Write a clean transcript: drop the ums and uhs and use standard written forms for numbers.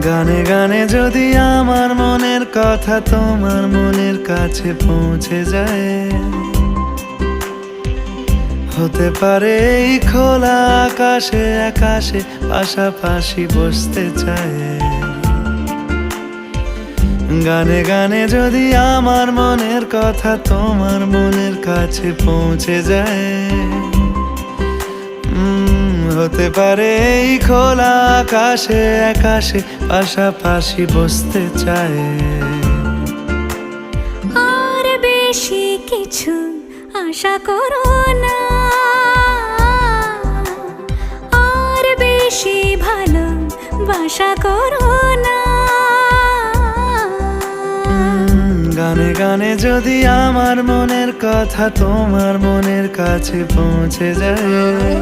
গানে গানে যদি আমার মনের কথা তোমার মনের কাছে পৌঁছে যায়, হতে পারে এই খোলা আকাশে আকাশে পাশাপাশি বসতে চায়। গানে গানে যদি আমার মনের কথা তোমার মনের কাছে পৌঁছে যায়, হতে পারে এই খোলা আকাশে আকাশে পাশাপাশি বসতে চায়। আর বেশি কিছু আশা করো না, আর বেশি ভালোবাসা করো না। গানে গানে যদি আমার মনের কথা তোমার মনের কাছে পৌঁছে যায়,